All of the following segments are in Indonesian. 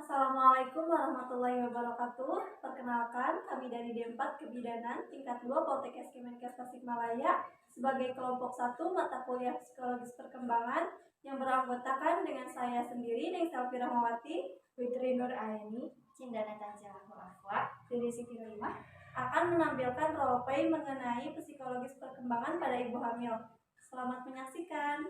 Assalamualaikum warahmatullahi wabarakatuh. Perkenalkan, kami dari D4 Kebidanan tingkat 2 Poltekkes Kemenkes Tasikmalaya sebagai kelompok 1 mata kuliah Psikologis Perkembangan yang beranggotakan dengan saya sendiri, Nengsel Rahmawati, Fitri Nur Aini, Cindana Tanjung Afwa, Diri Siti Nurimah, akan menampilkan roleplay mengenai psikologis perkembangan pada ibu hamil. Selamat menyaksikan.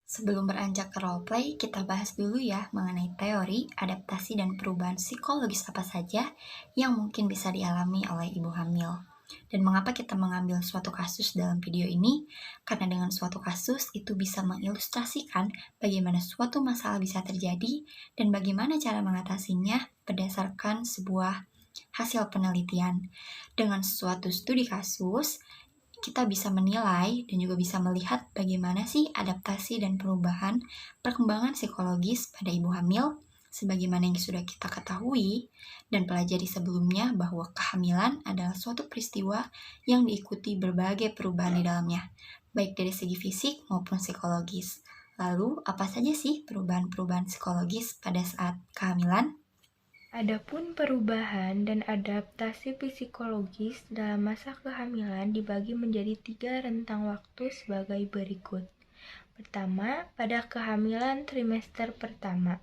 Sebelum beranjak ke roleplay, kita bahas dulu ya mengenai teori, adaptasi, dan perubahan psikologis apa saja yang mungkin bisa dialami oleh ibu hamil. Dan mengapa kita mengambil suatu kasus dalam video ini? Karena dengan suatu kasus itu bisa mengilustrasikan bagaimana suatu masalah bisa terjadi dan bagaimana cara mengatasinya berdasarkan sebuah hasil penelitian. Dengan suatu studi kasus, kita bisa menilai dan juga bisa melihat bagaimana sih adaptasi dan perubahan perkembangan psikologis pada ibu hamil, sebagaimana yang sudah kita ketahui dan pelajari sebelumnya bahwa kehamilan adalah suatu peristiwa yang diikuti berbagai perubahan di dalamnya, baik dari segi fisik maupun psikologis. Lalu, apa saja sih perubahan-perubahan psikologis pada saat kehamilan? Adapun perubahan dan adaptasi psikologis dalam masa kehamilan dibagi menjadi 3 rentang waktu sebagai berikut. Pertama, pada kehamilan trimester pertama.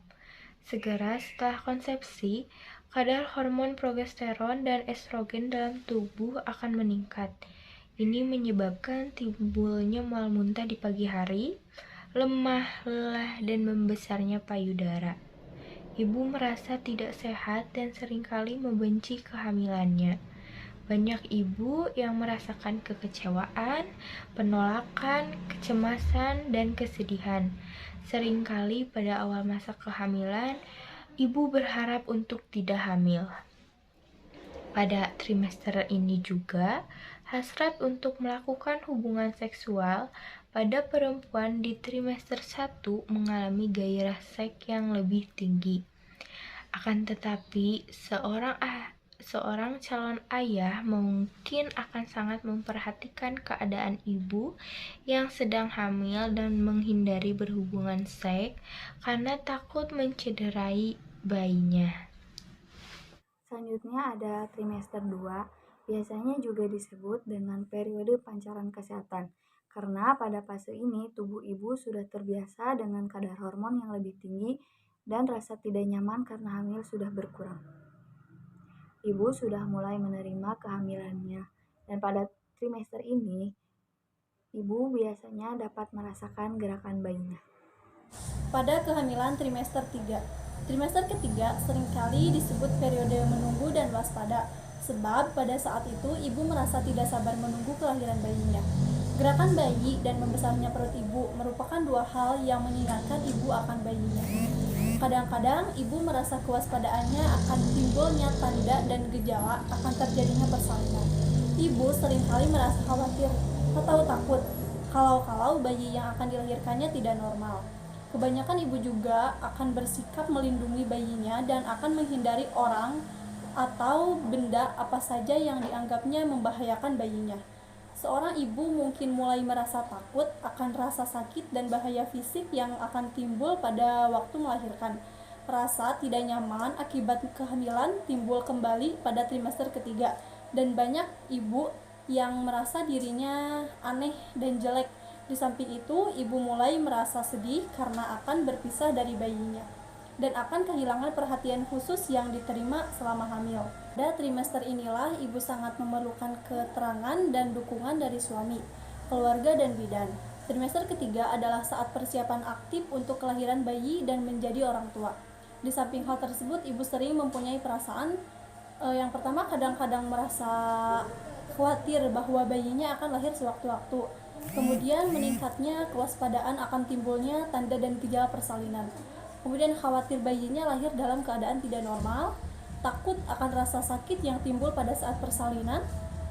Segera setelah konsepsi, kadar hormon progesteron dan estrogen dalam tubuh akan meningkat. Ini menyebabkan timbulnya mual muntah di pagi hari, lemah, lelah, dan membesarnya payudara. Ibu merasa tidak sehat dan seringkali membenci kehamilannya. Banyak ibu yang merasakan kekecewaan, penolakan, kecemasan, dan kesedihan. Seringkali pada awal masa kehamilan, ibu berharap untuk tidak hamil. Pada trimester ini juga, hasrat untuk melakukan hubungan seksual pada perempuan di trimester 1 mengalami gairah seks yang lebih tinggi. Akan tetapi, seorang calon ayah mungkin akan sangat memperhatikan keadaan ibu yang sedang hamil dan menghindari berhubungan seks karena takut mencederai bayinya. Selanjutnya ada trimester 2, biasanya juga disebut dengan periode pancaran kesehatan, karena pada fase ini tubuh ibu sudah terbiasa dengan kadar hormon yang lebih tinggi dan rasa tidak nyaman karena hamil sudah berkurang. Ibu sudah mulai menerima kehamilannya, dan pada trimester ini, ibu biasanya dapat merasakan gerakan bayinya. Pada kehamilan trimester 3. Trimester ketiga seringkali disebut periode menunggu dan waspada, sebab pada saat itu ibu merasa tidak sabar menunggu kelahiran bayinya. Gerakan bayi dan membesarnya perut ibu merupakan dua hal yang mengingatkan ibu akan bayinya. Kadang-kadang ibu merasa kewaspadaannya akan timbulnya tanda dan gejala akan terjadinya persalinan. Ibu seringkali merasa khawatir atau takut kalau bayi yang akan dilahirkannya tidak normal. Kebanyakan ibu juga akan bersikap melindungi bayinya dan akan menghindari orang atau benda apa saja yang dianggapnya membahayakan bayinya. Seorang ibu mungkin mulai merasa takut akan rasa sakit dan bahaya fisik yang akan timbul pada waktu melahirkan. Rasa tidak nyaman akibat kehamilan timbul kembali pada trimester ketiga, dan banyak ibu yang merasa dirinya aneh dan jelek. Di samping itu, ibu mulai merasa sedih karena akan berpisah dari bayinya dan akan kehilangan perhatian khusus yang diterima selama hamil. Pada trimester inilah ibu sangat memerlukan keterangan dan dukungan dari suami, keluarga, dan bidan. Trimester ketiga adalah saat persiapan aktif untuk kelahiran bayi dan menjadi orang tua. Di samping hal tersebut, ibu sering mempunyai perasaan yang pertama, kadang-kadang merasa khawatir bahwa bayinya akan lahir sewaktu-waktu. Kemudian meningkatnya kewaspadaan akan timbulnya tanda dan gejala persalinan. Kemudian khawatir bayinya lahir dalam keadaan tidak normal, takut akan rasa sakit yang timbul pada saat persalinan,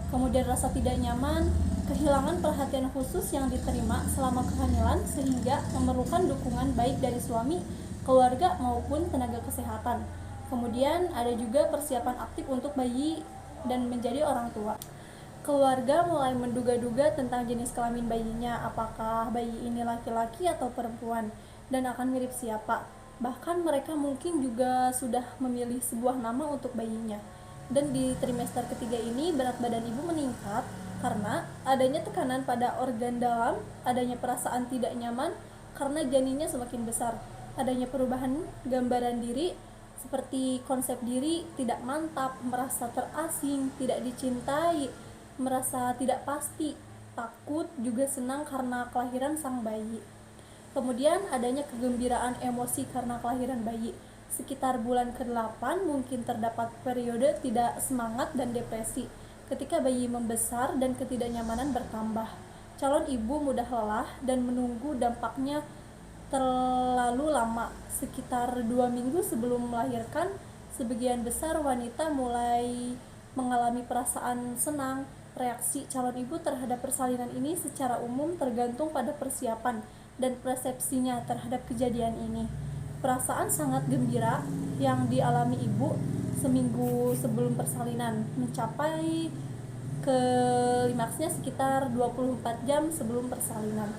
kemudian rasa tidak nyaman, kehilangan perhatian khusus yang diterima selama kehamilan sehingga memerlukan dukungan baik dari suami, keluarga maupun tenaga kesehatan. Kemudian ada juga persiapan aktif untuk bayi dan menjadi orang tua. Keluarga mulai menduga-duga tentang jenis kelamin bayinya, apakah bayi ini laki-laki atau perempuan, dan akan mirip siapa. Bahkan mereka mungkin juga sudah memilih sebuah nama untuk bayinya. Dan di trimester ketiga ini berat badan ibu meningkat karena adanya tekanan pada organ dalam, adanya perasaan tidak nyaman karena janinnya semakin besar, adanya perubahan gambaran diri seperti konsep diri tidak mantap, merasa terasing, tidak dicintai, merasa tidak pasti, takut, juga senang karena kelahiran sang bayi. Kemudian adanya kegembiraan emosi karena kelahiran bayi. Sekitar bulan ke-8 mungkin terdapat periode tidak semangat dan depresi ketika bayi membesar dan ketidaknyamanan bertambah. Calon ibu mudah lelah dan menunggu dampaknya terlalu lama. Sekitar 2 minggu sebelum melahirkan, sebagian besar wanita mulai mengalami perasaan senang. Reaksi calon ibu terhadap persalinan ini secara umum tergantung pada persiapan dan persepsinya terhadap kejadian ini. Perasaan sangat gembira yang dialami ibu seminggu sebelum persalinan mencapai klimaksnya sekitar 24 jam sebelum persalinan.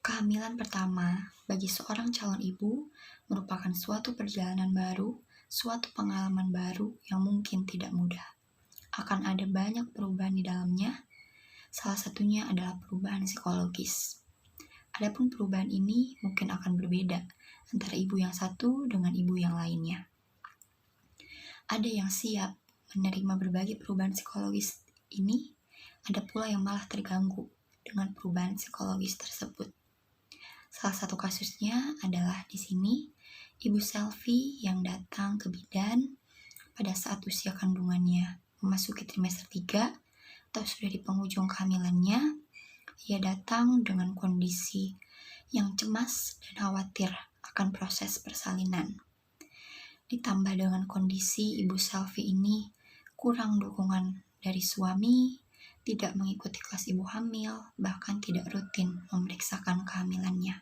Kehamilan pertama bagi seorang calon ibu merupakan suatu perjalanan baru, suatu pengalaman baru yang mungkin tidak mudah. Akan ada banyak perubahan di dalamnya, salah satunya adalah perubahan psikologis. Adapun perubahan ini mungkin akan berbeda antara ibu yang satu dengan ibu yang lainnya. Ada yang siap menerima berbagai perubahan psikologis ini, ada pula yang malah terganggu dengan perubahan psikologis tersebut. Salah satu kasusnya adalah di sini, Ibu Selvi yang datang ke bidan pada saat usia kandungannya memasuki trimester 3 atau sudah di penghujung kehamilannya. Ia datang dengan kondisi yang cemas dan khawatir akan proses persalinan. Ditambah dengan kondisi Ibu Selvi ini kurang dukungan dari suami, tidak mengikuti kelas ibu hamil, bahkan tidak rutin memeriksakan kehamilannya.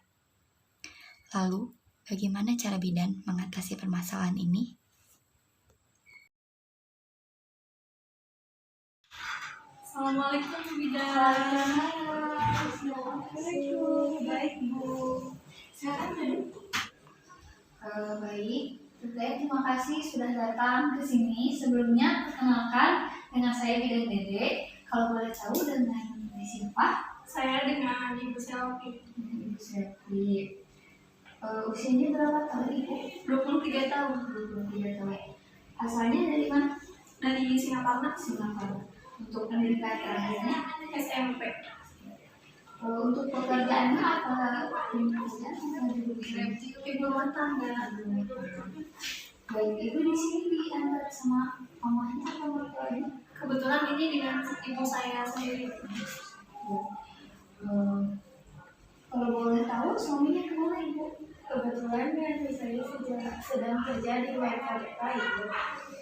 Lalu, bagaimana cara bidan mengatasi permasalahan ini? Assalamualaikum Bu Bidan. Assalamualaikum. Baik Bu. Sekarang baik. Terima kasih sudah datang ke sini. Sebelumnya perkenalkan dengan saya Bidan Dede. Kalau boleh tahu dengan siapa? Saya dengan Ibu Selvi. Ibu Selvi. Usianya berapa tahun Ibu? 23 tahun. 23 tahun. Asalnya dari mana? Dari Singaparna. Singapura. Untuk pendidikan terakhirnya SMP. Untuk pekerjaannya apa? Ibu rumah tangga. Baik, Ibu di sini diantar sama mamanya atau mertuanya? Kebetulan ini dengan ibu saya sendiri. Kalau boleh tahu suaminya kemana Ibu? Kebetulan saya sedang kerja di WFH Ibu.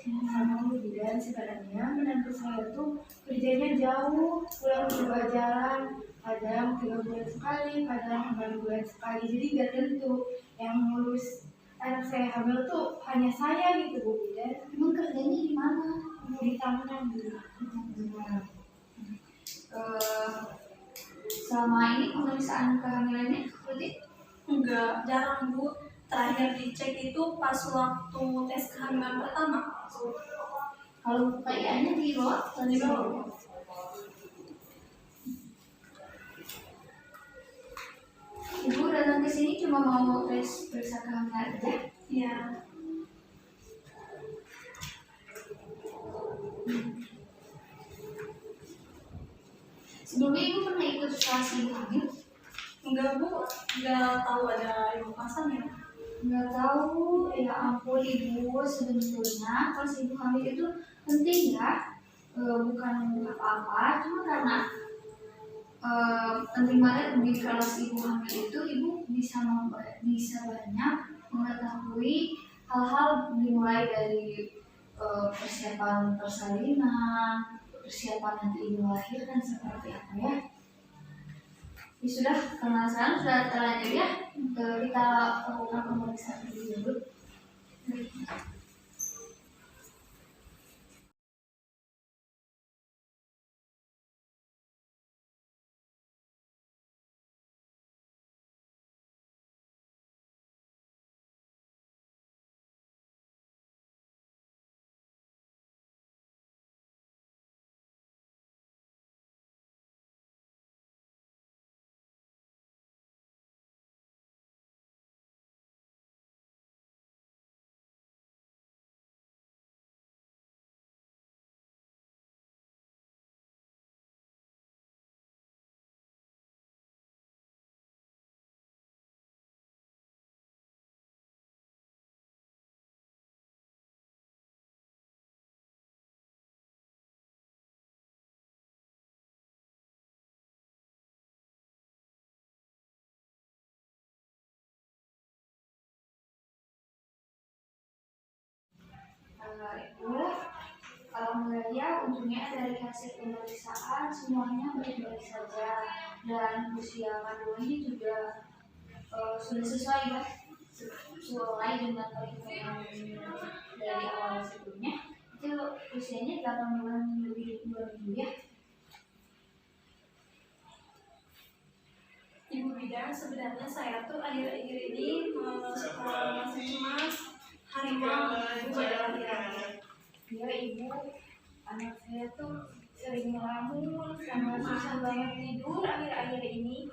Sama bidan sebenarnya menantu saya tuh kerjanya jauh, pulang 2 jalan, kadang 3 bulan sekali, kadang 6 bulan sekali, jadi gak tentu. Yang ngurus anak saya hamil tuh hanya saya gitu Bu Bidan. Emang kerjanya di mana? Di Tangerang gitu. Selama ini pemeriksaan kehamilannya seperti Enggak, jarang Bu. Terakhir dicek itu pas waktu tes kehamilan pertama. kalau kayaknya di luar atau di bawah? Ibu datang ke sini cuma mau tes periksa kehamilan aja? Iya. Sebelumnya Ibu pernah ikut kelas ibu hamil? Enggak Bu, enggak tahu ada ibu pasang ya. Nggak tahu, ya ampun Ibu, sebetulnya kelas ibu hamil itu penting ya, bukan apa-apa, cuma karena penting banget di kelas ibu hamil itu Ibu bisa banyak mengetahui hal-hal dimulai dari persiapan persalinan, persiapan nanti Ibu melahirkan seperti apa ya. Ya sudah, karena sekarang sudah terlanjur ya, kita lakukan pemeriksaan dulu. Ibu, alhamdulillah untungnya dari hasil pemeriksaan semuanya baik-baik saja dan usia kandungannya juga sudah sesuai ya, sesuai dengan perhitungan dari awal sebelumnya. Itu usianya 8 bulan lebih 2 minggu ya. Ibu bidan, sebenarnya saya tuh akhir-akhir ini masih cemas, harimau ibu pada laki-laki. Iya ibu, anak saya tuh sering melamun sama susah banget tidur akhir-akhir ini.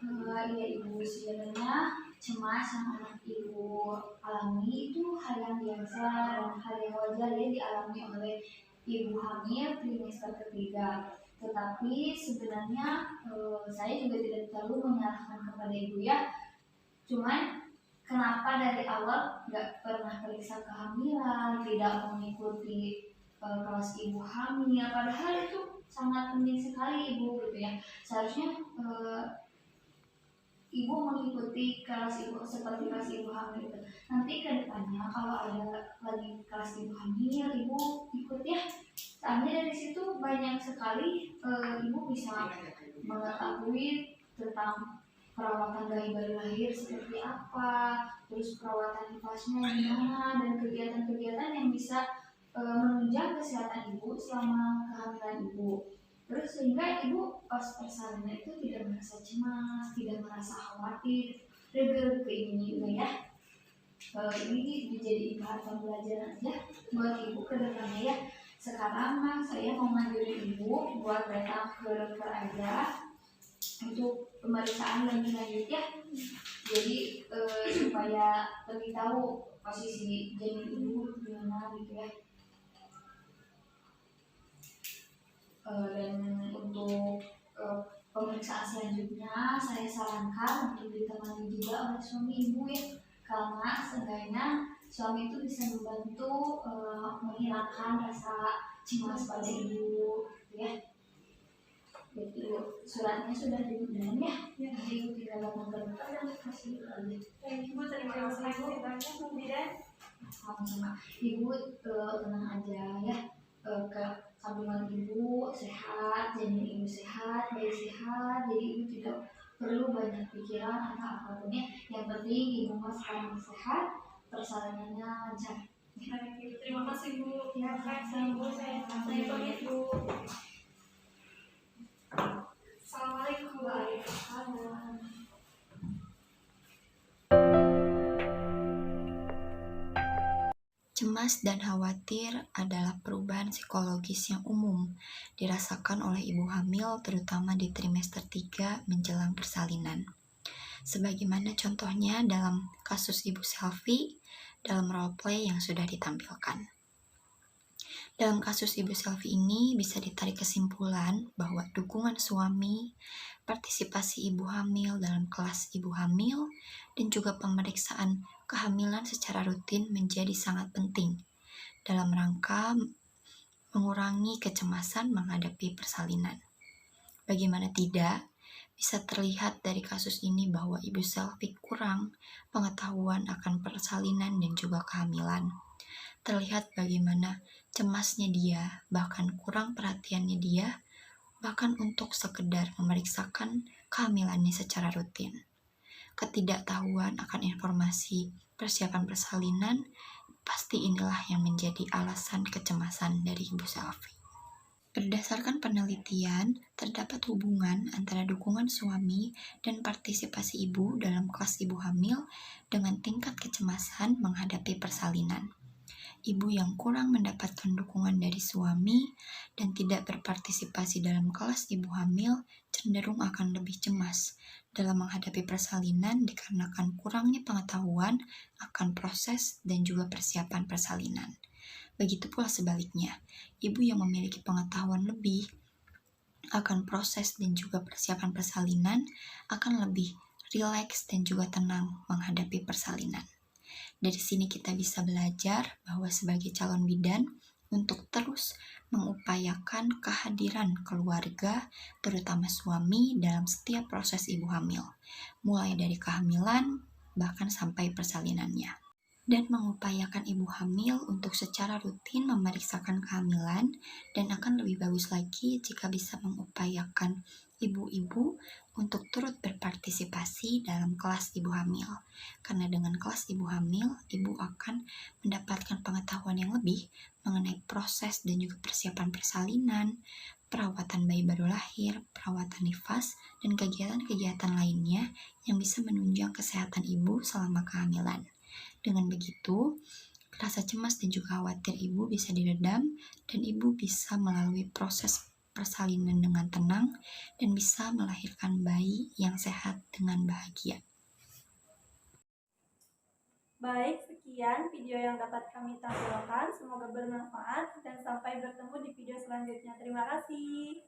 Iya ibu, sebenarnya cemas yang anak ibu alami itu hal yang biasa dan hal yang wajar ya dialami oleh ibu hamil trimester ketiga. Tetapi sebenarnya saya juga tidak terlalu menyalahkan kepada ibu ya. Cuman kenapa dari awal nggak pernah periksa kehamilan, tidak mengikuti kelas ibu hamil, padahal itu sangat penting sekali ibu gitu ya. Seharusnya ibu mengikuti kelas ibu seperti kelas ibu hamil itu. Nanti ke depannya kalau ada lagi kelas ibu hamil, ibu ikut ya. Soalnya dari situ banyak sekali ibu bisa mengetahui tentang perawatan bayi lahir seperti apa, terus perawatan nifasnya gimana, dan kegiatan-kegiatan yang bisa menunjang kesehatan ibu selama kehamilan ibu. Terus sehingga ibu pas persalinan itu tidak merasa cemas, tidak merasa khawatir, rega ini juga ya. Ini dijadiin bahan pembelajaran aja buat ibu ke depannya ya. Sekarang mah saya mau manggilin ibu buat datang ke dokter aja untuk pemeriksaan lebih lanjut ya. Jadi supaya lebih tahu posisi janin ibu gimana gitu ya. Dan untuk pemeriksaan selanjutnya saya sarankan untuk ditemani juga oleh suami ibu ya, karena seenggaknya suami itu bisa membantu menghilangkan rasa cemas pada ibu ya. Jadi suratnya sudah diundang ya, nanti ibu tinggal datang ke dokter dan kasih aja. Ibu terima kasih banyak Bu Bidan. Sama-sama ibu tenang aja ya, ke kandungan ibu sehat, janin ibu sehat, bayi sehat, jadi ibu tidak perlu banyak pikiran atau apapun ya. Yang penting ibu mas sekarang sehat, persalinannya lancar. Terima kasih Bu. Ya, Bu. Saya pamit Bu. Assalamualaikum. Waalaikumsalam. Cemas dan khawatir adalah perubahan psikologis yang umum dirasakan oleh ibu hamil terutama di trimester 3 menjelang persalinan. Sebagaimana contohnya dalam kasus ibu Selfie dalam roleplay yang sudah ditampilkan. Dalam kasus ibu Selfie ini bisa ditarik kesimpulan bahwa dukungan suami, partisipasi ibu hamil dalam kelas ibu hamil, dan juga pemeriksaan kehamilan secara rutin menjadi sangat penting dalam rangka mengurangi kecemasan menghadapi persalinan. Bagaimana tidak, bisa terlihat dari kasus ini bahwa ibu Selfie kurang pengetahuan akan persalinan dan juga kehamilan. Terlihat bagaimana cemasnya dia, bahkan kurang perhatiannya dia bahkan untuk sekedar memeriksakan kehamilannya secara rutin. Ketidaktahuan akan informasi persiapan persalinan pasti inilah yang menjadi alasan kecemasan dari Ibu Selvi. Berdasarkan penelitian, terdapat hubungan antara dukungan suami dan partisipasi ibu dalam kelas ibu hamil dengan tingkat kecemasan menghadapi persalinan. Ibu yang kurang mendapatkan dukungan dari suami dan tidak berpartisipasi dalam kelas ibu hamil cenderung akan lebih cemas dalam menghadapi persalinan dikarenakan kurangnya pengetahuan akan proses dan juga persiapan persalinan. Begitu pula sebaliknya, ibu yang memiliki pengetahuan lebih akan proses dan juga persiapan persalinan akan lebih rileks dan juga tenang menghadapi persalinan. Dari sini kita bisa belajar bahwa sebagai calon bidan untuk terus mengupayakan kehadiran keluarga, terutama suami dalam setiap proses ibu hamil, mulai dari kehamilan bahkan sampai persalinannya. Dan mengupayakan ibu hamil untuk secara rutin memeriksakan kehamilan, dan akan lebih bagus lagi jika bisa mengupayakan ibu-ibu untuk turut berpartisipasi dalam kelas ibu hamil. Karena dengan kelas ibu hamil, ibu akan mendapatkan pengetahuan yang lebih mengenai proses dan juga persiapan persalinan, perawatan bayi baru lahir, perawatan nifas, dan kegiatan-kegiatan lainnya yang bisa menunjang kesehatan ibu selama kehamilan. Dengan begitu, rasa cemas dan juga khawatir ibu bisa diredam dan ibu bisa melalui proses persalinan dengan tenang dan bisa melahirkan bayi yang sehat dengan bahagia. Baik, sekian video yang dapat kami tampilkan. Semoga bermanfaat dan sampai bertemu di video selanjutnya. Terima kasih.